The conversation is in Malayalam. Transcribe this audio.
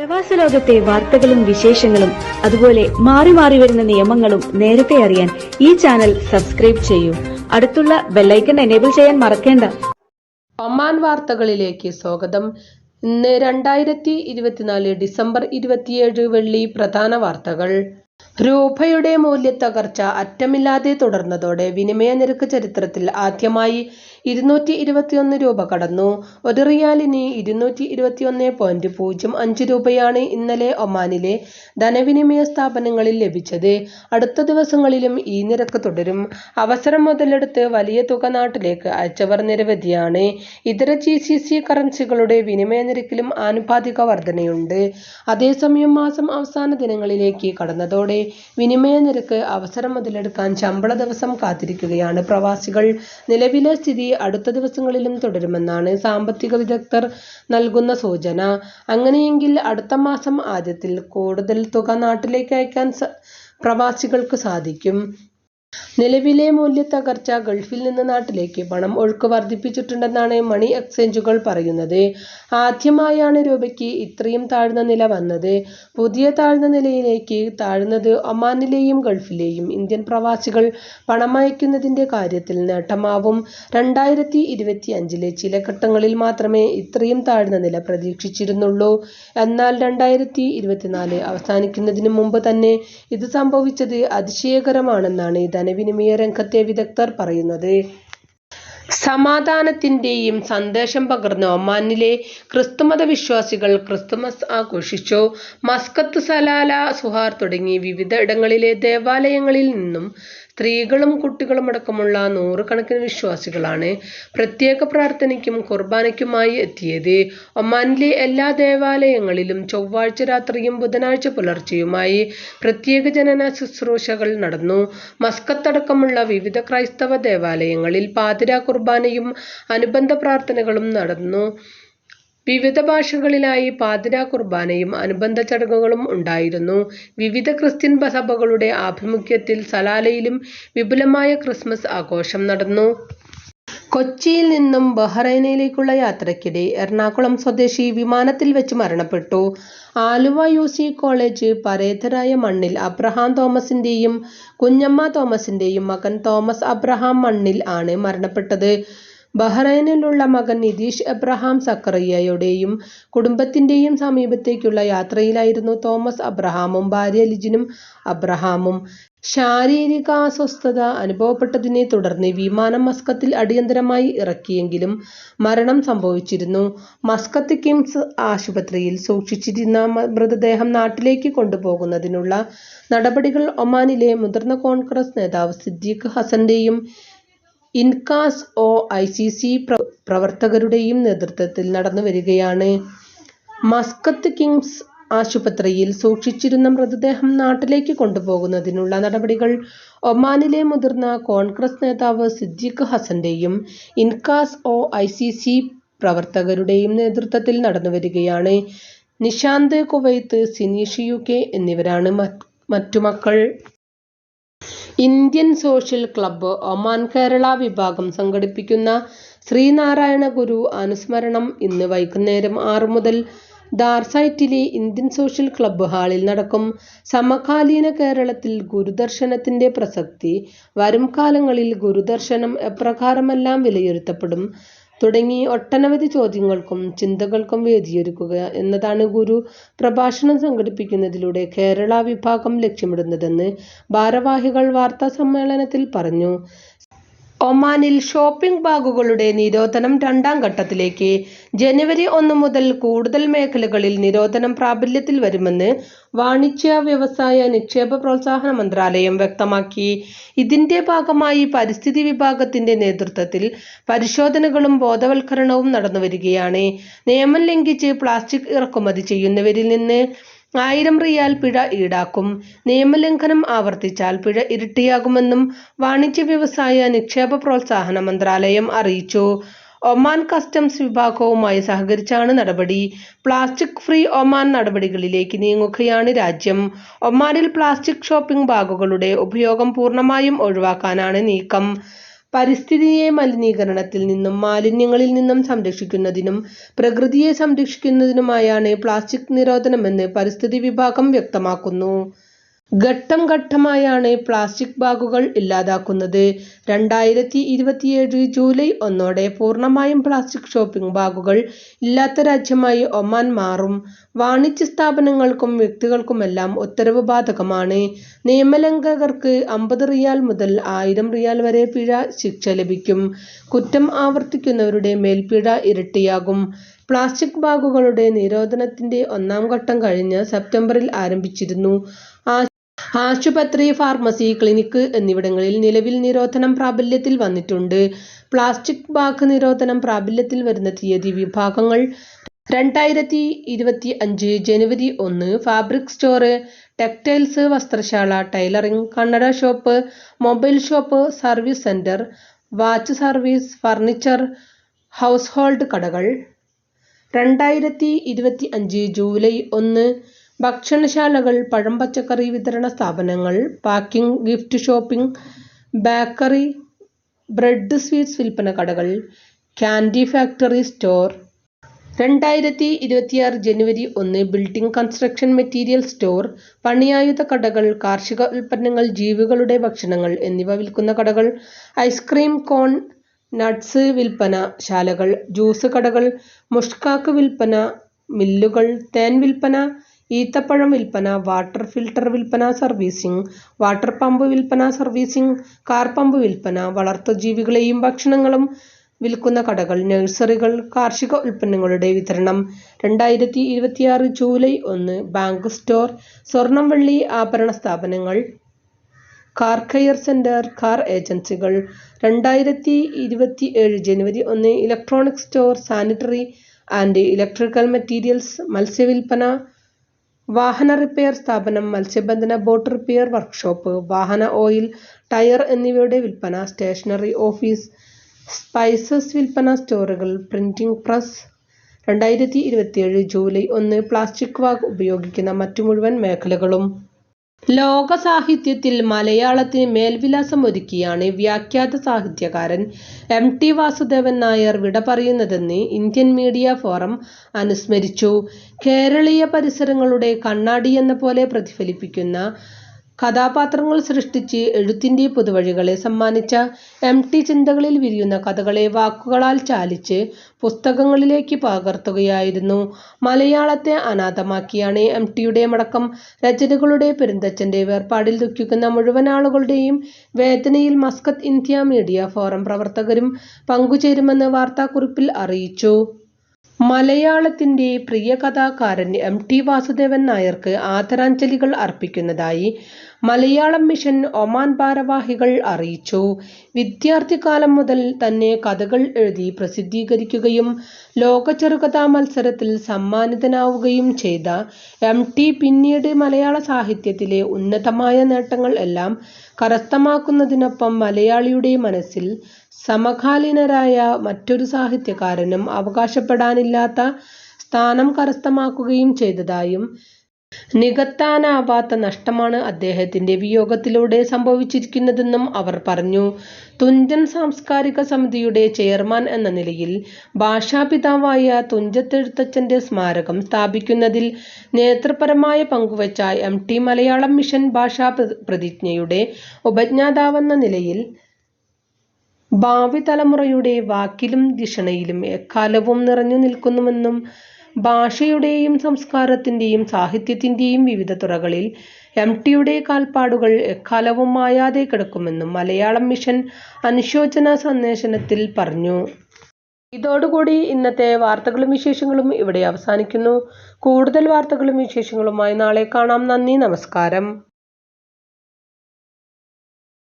പ്രവാസ ലോകത്തെ വാർത്തകളും വിശേഷങ്ങളും അതുപോലെ മാറി മാറി വരുന്ന നിയമങ്ങളും നേരത്തെ അറിയാൻ ഈ ചാനൽ സബ്സ്ക്രൈബ് ചെയ്യൂ. അടുത്തുള്ള ബെല്ലൈക്കൺ എനേബിൾ ചെയ്യാൻ മറക്കേണ്ട. ഒമാൻ വാർത്തകളിലേക്ക് സ്വാഗതം. ഇന്ന് 2024 ഡിസംബർ 27 വെള്ളി. പ്രധാന വാർത്തകൾ. രൂപയുടെ മൂല്യത്തകർച്ച അറ്റമില്ലാതെ തുടർന്നതോടെ വിനിമയ നിരക്ക് ചരിത്രത്തിൽ ആദ്യമായി 221 രൂപ കടന്നു. ഒരു റിയാലിന് 221.05 രൂപയാണ് ഇന്നലെ ഒമാനിലെ ധനവിനിമയ സ്ഥാപനങ്ങളിൽ ലഭിച്ചത്. അടുത്ത ദിവസങ്ങളിലും ഈ നിരക്ക് തുടരും. അവസരം മുതലെടുത്ത് വലിയ തുക നാട്ടിലേക്ക് അയച്ചവർ നിരവധിയാണ്. ഇതര GCC കറൻസികളുടെ വിനിമയ നിരക്കിലും ആനുപാതിക വർധനയുണ്ട്. അതേസമയം മാസം അവസാന ദിനങ്ങളിലേക്ക് കടന്നതോടെ വിനിമയ നിരക്ക് അവസരം മുതലെടുക്കാൻ ശമ്പള ദിവസം കാത്തിരിക്കുകയാണ് പ്രവാസികൾ. നിലവിലെ സ്ഥിതി അടുത്ത ദിവസങ്ങളിലും തുടരുമെന്നാണ് സാമ്പത്തിക വിദഗ്ധർ നൽകുന്ന സൂചന. അങ്ങനെയെങ്കിൽ അടുത്ത മാസം ആദ്യത്തിൽ കൂടുതൽ തുക നാട്ടിലേക്ക് അയക്കാൻ പ്രവാസികൾക്ക് സാധിക്കും. നിലവിലെ മൂല്യത്തകർച്ച ഗൾഫിൽ നിന്ന് നാട്ടിലേക്ക് പണം ഒഴുക്ക് വർദ്ധിപ്പിച്ചിട്ടുണ്ടെന്നാണ് മണി എക്സ്ചേഞ്ചുകൾ പറയുന്നത്. ആദ്യമായാണ് രൂപയ്ക്ക് ഇത്രയും താഴ്ന്ന നില വന്നത്. പുതിയ താഴ്ന്ന നിലയിലേക്ക് താഴുന്നത് ഒമാനിലെയും ഗൾഫിലെയും ഇന്ത്യൻ പ്രവാസികൾ പണമയക്കുന്നതിന്റെ കാര്യത്തിൽ നേട്ടമാവും. 2025 ചില ഘട്ടങ്ങളിൽ മാത്രമേ ഇത്രയും താഴ്ന്ന നില പ്രതീക്ഷിച്ചിരുന്നുള്ളൂ. എന്നാൽ 2024 അവസാനിക്കുന്നതിന് മുമ്പ് തന്നെ ഇത് സംഭവിച്ചത് അതിശയകരമാണെന്നാണ് ധനവിനിമയ രംഗത്തെ വിദഗ്ധർ പറയുന്നത്. സമാധാനത്തിന്റെയും സന്ദേശം പകർന്ന് ഒമാനിലെ ക്രിസ്തുമത വിശ്വാസികൾ ക്രിസ്തുമസ് ആഘോഷിച്ചു. മസ്കത്ത്, സലാല, സുഹാർ തുടങ്ങി വിവിധ ഇടങ്ങളിലെ ദേവാലയങ്ങളിൽ നിന്നും സ്ത്രീകളും കുട്ടികളുമടക്കമുള്ള നൂറുകണക്കിന് വിശ്വാസികളാണ് പ്രത്യേക പ്രാർത്ഥനയ്ക്കും കുർബാനയ്ക്കുമായി എത്തിയത്. ഒമാനിലെ എല്ലാ ദേവാലയങ്ങളിലും ചൊവ്വാഴ്ച രാത്രിയും ബുധനാഴ്ച പുലർച്ചെയുമായി പ്രത്യേക ജനന ശുശ്രൂഷകൾ നടന്നു. മസ്കത്തടക്കമുള്ള വിവിധ ക്രൈസ്തവ ദേവാലയങ്ങളിൽ പാതിരാ കുർബാനയും അനുബന്ധ പ്രാർത്ഥനകളും നടന്നു. വിവിധ ഭാഷകളിലായി പാതിരാ കുർബാനയും അനുബന്ധ ചടങ്ങുകളും ഉണ്ടായിരുന്നു. വിവിധ ക്രിസ്ത്യൻ സഭകളുടെ ആഭിമുഖ്യത്തിൽ സലാലയിലും വിപുലമായ ക്രിസ്മസ് ആഘോഷം നടന്നു. കൊച്ചിയിൽ നിന്നും ബഹ്റൈനിലേക്കുള്ള യാത്രയ്ക്കിടെ എറണാകുളം സ്വദേശി വിമാനത്തിൽ വെച്ച് മരണപ്പെട്ടു. ആലുവ UC കോളേജ് പരേതരായ മണ്ണിൽ അബ്രഹാം തോമസിന്റെയും കുഞ്ഞമ്മ തോമസിന്റെയും മകൻ തോമസ് അബ്രഹാം മണ്ണിൽ ആണ് മരണപ്പെട്ടത്. ബഹ്റൈനിലുള്ള മകൻ നിതീഷ് എബ്രഹാം സക്കറിയയുടെയും കുടുംബത്തിന്റെയും സമീപത്തേക്കുള്ള യാത്രയിലായിരുന്നു തോമസ് അബ്രഹാമും ഭാര്യ ലിജിനും അബ്രഹാമും. ശാരീരികാസ്വസ്ഥത അനുഭവപ്പെട്ടതിനെ തുടർന്ന് വിമാനം മസ്കത്തിൽ അടിയന്തരമായി ഇറക്കിയെങ്കിലും മരണം സംഭവിച്ചിരുന്നു. മസ്കത്ത് കിംസ് ആശുപത്രിയിൽ സൂക്ഷിച്ചിരുന്ന മൃതദേഹം നാട്ടിലേക്ക് കൊണ്ടുപോകുന്നതിനുള്ള നടപടികൾ ഒമാനിലെ മുതിർന്ന കോൺഗ്രസ് നേതാവ് സിദ്ദീഖ് ഹസന്റെയും ഇൻകാസ് OICC പ്രവർത്തകരുടെയും നേതൃത്വത്തിൽ നടന്നുവരികയാണ്. മസ്കത്ത് കിംസ് ആശുപത്രിയിൽ സൂക്ഷിച്ചിരുന്ന മൃതദേഹം നാട്ടിലേക്ക് കൊണ്ടുപോകുന്നതിനുള്ള നടപടികൾ ഒമാനിലെ മുതിർന്ന കോൺഗ്രസ് നേതാവ് സിദ്ദീഖ് ഹസന്റെയും ഇൻകാസ് OICC പ്രവർത്തകരുടെയും നേതൃത്വത്തിൽ നടന്നുവരികയാണ്. നിഷാന്ത് കുവൈത്ത്, സിനീഷ് UK എന്നിവരാണ് മറ്റു മക്കൾ. Indian social club Oman Kerala വിഭാഗം സംഘടിപ്പിക്കുന്ന ശ്രീനാരായണ ഗുരു അനുസ്മരണം ഇന്ന് വൈകുന്നേരം 6 മുതൽ ദാർസൈറ്റിലെ ഇന്ത്യൻ സോഷ്യൽ ക്ലബ്ബ് ഹാളിൽ നടക്കും. സമകാലീന കേരളത്തിൽ ഗുരുദർശനത്തിന്റെ പ്രസക്തി, വരും കാലങ്ങളിൽ ഗുരുദർശനം എപ്രകാരമെല്ലാം വിലയിരുത്തപ്പെടും തുടങ്ങി ഒട്ടനവധി ചോദ്യങ്ങൾക്കും ചിന്തകൾക്കും വേദിയൊരുക്കുക എന്നതാണ് ഗുരു പ്രഭാഷണം സംഘടിപ്പിക്കുന്നതിലൂടെ കേരള വിഭാഗം ലക്ഷ്യമിടുന്നതെന്ന് ഭാരവാഹികൾ വാർത്താസമ്മേളനത്തിൽ പറഞ്ഞു. ഒമാനിൽ ഷോപ്പിംഗ് ബാഗുകളുടെ നിരോധനം 2ാം ഘട്ടത്തിലേക്ക്. ജനുവരി 1 മുതൽ കൂടുതൽ മേഖലകളിൽ നിരോധനം പ്രാബല്യത്തിൽ വരുമെന്ന് വാണിജ്യ, വ്യവസായ, നിക്ഷേപ പ്രോത്സാഹന മന്ത്രാലയം വ്യക്തമാക്കി. ഇതിന്റെ ഭാഗമായി പരിസ്ഥിതി വിഭാഗത്തിന്റെ നേതൃത്വത്തിൽ പരിശോധനകളും ബോധവൽക്കരണവും നടന്നുവരികയാണ്. നിയമം ലംഘിച്ച് പ്ലാസ്റ്റിക് ഇറക്കുമതി ചെയ്യുന്നവരിൽ നിന്ന് 1000 റിയാൽ പിഴ ഈടാക്കും. നിയമലംഘനം ആവർത്തിച്ചാൽ പിഴ ഇരട്ടിയാകുമെന്നും വാണിജ്യ, വ്യവസായ, നിക്ഷേപ പ്രോത്സാഹന മന്ത്രാലയം അറിയിച്ചു. ഒമാൻ കസ്റ്റംസ് വിഭാഗവുമായി സഹകരിച്ചാണ് നടപടി. പ്ലാസ്റ്റിക് ഫ്രീ ഒമാൻ നടപടികളിലേക്ക് നീങ്ങുകയാണ് രാജ്യം. ഒമാനിൽ പ്ലാസ്റ്റിക് ഷോപ്പിംഗ് ബാഗുകളുടെ ഉപയോഗം പൂർണ്ണമായും ഒഴിവാക്കാനാണ് നീക്കം. പരിസ്ഥിതിയെ മലിനീകരണത്തിൽ നിന്നും മാലിന്യങ്ങളിൽ നിന്നും സംരക്ഷിക്കുന്നതിനും പ്രകൃതിയെ സംരക്ഷിക്കുന്നതിനുമായാണ് പ്ലാസ്റ്റിക് നിരോധനമെന്ന് പരിസ്ഥിതി വിഭാഗം വ്യക്തമാക്കുന്നു. ഘട്ടം ഘട്ടമായാണ് പ്ലാസ്റ്റിക് ബാഗുകൾ ഇല്ലാതാക്കുന്നത്. 2027 ജൂലൈ 1 പൂർണ്ണമായും പ്ലാസ്റ്റിക് ഷോപ്പിംഗ് ബാഗുകൾ ഇല്ലാത്ത രാജ്യമായി ഒമാൻ മാറും. വാണിജ്യ സ്ഥാപനങ്ങൾക്കും വ്യക്തികൾക്കുമെല്ലാം ഉത്തരവ് ബാധകമാണ്. നിയമലംഘകർക്ക് 50 റിയാൽ മുതൽ 1000 റിയാൽ വരെ പിഴ ശിക്ഷ ലഭിക്കും. കുറ്റം ആവർത്തിക്കുന്നവരുടെ മേൽ പിഴ ഇരട്ടിയാകും. പ്ലാസ്റ്റിക് ബാഗുകളുടെ നിരോധനത്തിന്റെ ഒന്നാം ഘട്ടം കഴിഞ്ഞ സെപ്റ്റംബറിൽ ആരംഭിച്ചിരുന്നു. ആശുപത്രി, ഫാർമസി, ക്ലിനിക്ക് എന്നിവിടങ്ങളിൽ നിലവിൽ നിരോധനം പ്രാബല്യത്തിൽ വന്നിട്ടുണ്ട്. പ്ലാസ്റ്റിക് ബാഗ് നിരോധനം പ്രാബല്യത്തിൽ വരുന്ന തീയതി വിഭാഗങ്ങൾ 2025 ജനുവരി 1 ഫാബ്രിക് സ്റ്റോർ, ടെക്സ്റ്റൈൽസ് വസ്ത്രശാല, ടൈലറിംഗ്, കണ്ണട shop, mobile shop, service centre, watch service, furniture, house hold കടകൾ. 2025 ജൂലൈ 1 ഭക്ഷണശാലകൾ, പഴം പച്ചക്കറി വിതരണ സ്ഥാപനങ്ങൾ, packing, gift shopping, bakery, bread sweets വിൽപ്പന കടകൾ, ക്യാൻഡി ഫാക്ടറി സ്റ്റോർ. 2026 ജനുവരി 1 ബിൽഡിംഗ് കൺസ്ട്രക്ഷൻ മെറ്റീരിയൽ സ്റ്റോർ, പണിയായുധ കടകൾ, കാർഷിക ഉൽപ്പന്നങ്ങൾ, ജീവികളുടെ ഭക്ഷണങ്ങൾ എന്നിവ വിൽക്കുന്ന കടകൾ, ഐസ്ക്രീം, കോൺ, നട്ട്സ് വിൽപ്പന ശാലകൾ, ജ്യൂസ് കടകൾ, മുഷ്കാക്ക് വിൽപ്പന മില്ലുകൾ, തേൻ വിൽപ്പന, ഈത്തപ്പഴം വിൽപ്പന, വാട്ടർ ഫിൽട്ടർ വിൽപ്പന സർവീസിംഗ്, വാട്ടർ പമ്പ് വിൽപ്പന സർവീസിംഗ്, കാർ പമ്പ് വിൽപ്പന, വളർത്തുജീവികളെയും ഭക്ഷണങ്ങളും വിൽക്കുന്ന കടകൾ, നഴ്സറികൾ, കാർഷിക ഉൽപ്പന്നങ്ങളുടെ വിതരണം. 2026 ജൂലൈ 1 ബാങ്ക് സ്റ്റോർ, സ്വർണം വെള്ളി ആഭരണ സ്ഥാപനങ്ങൾ, കാർ കെയർ സെന്റർ, കാർ ഏജൻസികൾ. 2027 ജനുവരി 1 electronic store, sanitary and electrical materials, മത്സ്യവിൽപ്പന, വാഹന റിപ്പയർ സ്ഥാപനം, മത്സ്യബന്ധന ബോട്ട് റിപ്പയർ വർക്ക്ഷോപ്പ്, വാഹന ഓയിൽ, ടയർ എന്നിവയുടെ വിൽപ്പന, സ്റ്റേഷനറി ഓഫീസ്, സ്പൈസസ് വിൽപ്പന സ്റ്റോറുകൾ, പ്രിന്റിംഗ് പ്രസ്. 2027 ജൂലൈ 1 പ്ലാസ്റ്റിക് ബാഗ് ഉപയോഗിക്കുന്ന മറ്റു മുഴുവൻ മേഖലകളും. ലോക സാഹിത്യത്തിൽ മലയാളത്തിന് മേൽവിലാസം ഒരുക്കിയാണ് വ്യാഖ്യാത സാഹിത്യകാരൻ MT വാസുദേവൻ നായർ വിട പറയുന്നതെന്ന് ഇന്ത്യൻ മീഡിയ ഫോറം അനുസ്മരിച്ചു. കേരളീയ പരിസരങ്ങളുടെ കണ്ണാടിയെന്ന പോലെ പ്രതിഫലിപ്പിക്കുന്ന കഥാപാത്രങ്ങൾ സൃഷ്ടിച്ച് എഴുത്തിന്റെ പുതുവഴികളെ സമ്മാനിച്ച MT ചിന്തകളിൽ വിരിയുന്ന കഥകളെ വാക്കുകളാൽ ചാലിച്ച് പുസ്തകങ്ങളിലേക്ക് പകർത്തുകയായിരുന്നു. മലയാളത്തെ അനാഥമാക്കിയാണ് MTയുടെ മടക്കം. രചനകളുടെ പെരുന്തച്ഛന്റെ വേർപാടിൽ ദുഃഖിക്കുന്ന മുഴുവൻ ആളുകളുടെയും വേദനയിൽ മസ്കത്ത് ഇന്ത്യ മീഡിയ ഫോറം പ്രവർത്തകരും പങ്കുചേരുമെന്ന് വാർത്താക്കുറിപ്പിൽ അറിയിച്ചു. മലയാളത്തിന്റെ പ്രിയ കഥാകാരൻ MT വാസുദേവൻ നായർക്ക് ആദരാഞ്ജലികൾ അർപ്പിക്കുന്നതായി മലയാളം മിഷൻ ഒമാൻ ഭാരവാഹികൾ അറിയിച്ചു. വിദ്യാർത്ഥികാലം മുതൽ തന്നെ കഥകൾ എഴുതി പ്രസിദ്ധീകരിക്കുകയും ലോക ചെറുകഥാ മത്സരത്തിൽ സമ്മാനിതനാവുകയും ചെയ്ത MT പിന്നീട് മലയാള സാഹിത്യത്തിലെ ഉന്നതമായ നേട്ടങ്ങൾ എല്ലാം കരസ്ഥമാക്കുന്നതിനൊപ്പം മലയാളിയുടെ മനസ്സിൽ സമകാലീനരായ മറ്റൊരു സാഹിത്യകാരനും അവകാശപ്പെടാനില്ലാത്ത സ്ഥാനം കരസ്ഥമാക്കുകയും ചെയ്തതായും നികത്താനാവാത്ത നഷ്ടമാണ് അദ്ദേഹത്തിന്റെ വിയോഗത്തിലൂടെ സംഭവിച്ചിരിക്കുന്നതെന്നും അവർ പറഞ്ഞു. തുഞ്ചൻ സാംസ്കാരിക സമിതിയുടെ ചെയർമാൻ എന്ന നിലയിൽ ഭാഷാപിതാവായ തുഞ്ചത്തെഴുത്തച്ഛന്റെ സ്മാരകം സ്ഥാപിക്കുന്നതിൽ നേതൃപരമായ പങ്കുവച്ച MT മലയാളം മിഷൻ ഭാഷാ പ്രതിജ്ഞയുടെ ഉപജ്ഞാതാവെന്ന നിലയിൽ ഭാവി തലമുറയുടെ വാക്കിലും ധിഷണയിലും എക്കാലവും നിറഞ്ഞു നിൽക്കുമെന്നും ഭാഷയുടെയും സംസ്കാരത്തിന്റെയും സാഹിത്യത്തിന്റെയും വിവിധ തുറകളിൽ MTയുടെ കാൽപ്പാടുകൾ എക്കാലവും മായാതെ കിടക്കുമെന്നും മലയാളം മിഷൻ അനുശോചന സന്ദേശത്തിൽ പറഞ്ഞു. ഇതോടുകൂടി ഇന്നത്തെ വാർത്തകളും വിശേഷങ്ങളും ഇവിടെ അവസാനിക്കുന്നു. കൂടുതൽ വാർത്തകളും വിശേഷങ്ങളുമായി നാളെ കാണാം. നന്ദി, നമസ്കാരം.